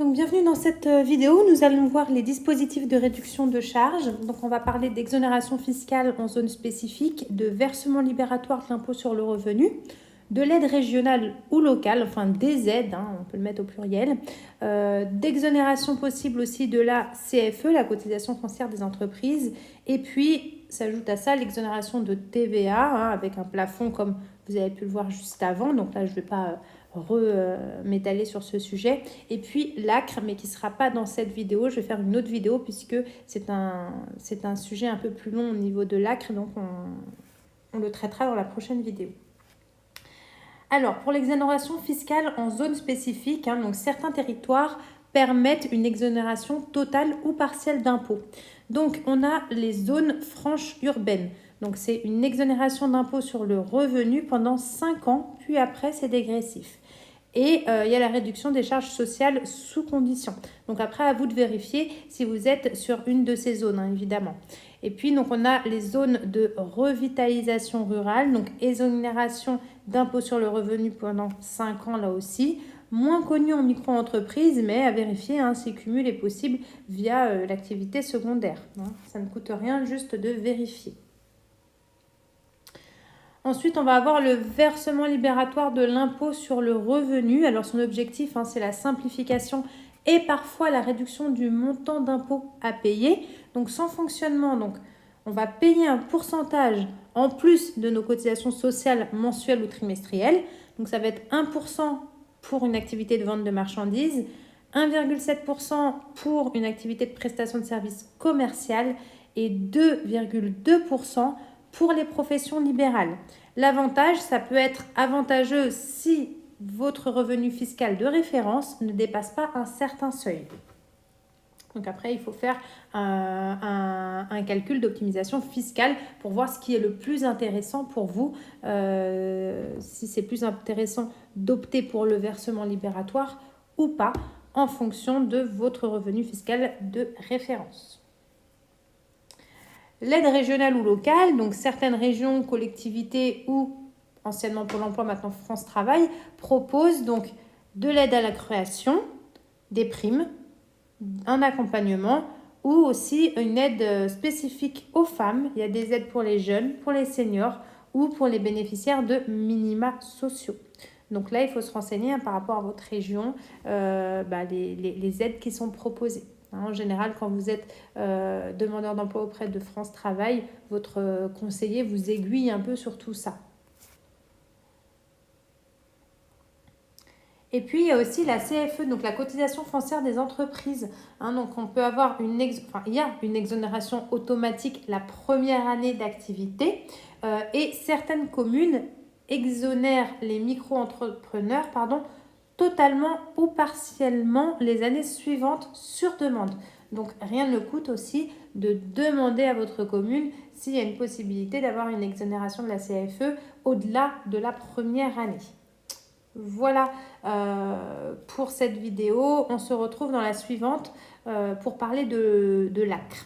Donc bienvenue dans cette vidéo, nous allons voir les dispositifs de réduction de charges. Donc on va parler d'exonération fiscale en zone spécifique, de versement libératoire de l'impôt sur le revenu, de l'aide régionale ou locale, enfin des aides, on peut le mettre au pluriel, d'exonération possible aussi de la CFE, la cotisation foncière des entreprises, et puis s'ajoute à ça l'exonération de TVA avec un plafond comme vous avez pu le voir juste avant. Donc là je ne vais pas m'étaler sur ce sujet. Et puis l'ACRE, mais qui ne sera pas dans cette vidéo. Je vais faire une autre vidéo puisque c'est un sujet un peu plus long au niveau de l'ACRE, donc on le traitera dans la prochaine vidéo. Alors, pour l'exonération fiscale en zone spécifique, donc certains territoires permettent une exonération totale ou partielle d'impôts. Donc, on a les zones franches urbaines. Donc, c'est une exonération d'impôt sur le revenu pendant 5 ans, puis après, c'est dégressif. Et il y a la réduction des charges sociales sous condition. Donc après, à vous de vérifier si vous êtes sur une de ces zones, évidemment. Et puis, donc, on a les zones de revitalisation rurale, donc exonération d'impôt sur le revenu pendant 5 ans, là aussi. Moins connu en micro-entreprise, mais à vérifier si cumul est possible via l'activité secondaire. Ça ne coûte rien juste de vérifier. Ensuite, on va avoir le versement libératoire de l'impôt sur le revenu. Alors, son objectif, c'est la simplification et parfois la réduction du montant d'impôt à payer. Donc, sans fonctionnement, on va payer un pourcentage en plus de nos cotisations sociales mensuelles ou trimestrielles. Donc, ça va être 1% pour une activité de vente de marchandises, 1,7% pour une activité de prestation de services commerciales et 2,2% pour les professions libérales. L'avantage, ça peut être avantageux si votre revenu fiscal de référence ne dépasse pas un certain seuil. Donc après, il faut faire un calcul d'optimisation fiscale pour voir ce qui est le plus intéressant pour vous. Si c'est plus intéressant d'opter pour le versement libératoire ou pas en fonction de votre revenu fiscal de référence. L'aide régionale ou locale, donc certaines régions, collectivités ou anciennement Pôle emploi, maintenant France Travail, proposent donc de l'aide à la création, des primes, un accompagnement ou aussi une aide spécifique aux femmes. Il y a des aides pour les jeunes, pour les seniors ou pour les bénéficiaires de minima sociaux. Donc là, il faut se renseigner par rapport à votre région, les aides qui sont proposées. En général, quand vous êtes demandeur d'emploi auprès de France Travail, votre conseiller vous aiguille un peu sur tout ça. Et puis, il y a aussi la CFE, donc la cotisation foncière des entreprises. Donc, on peut avoir il y a une exonération automatique la première année d'activité et certaines communes exonèrent les micro-entrepreneurs, totalement ou partiellement les années suivantes sur demande. Donc, rien ne coûte aussi de demander à votre commune s'il y a une possibilité d'avoir une exonération de la CFE au-delà de la première année. Voilà pour cette vidéo. On se retrouve dans la suivante pour parler de l'ACRE.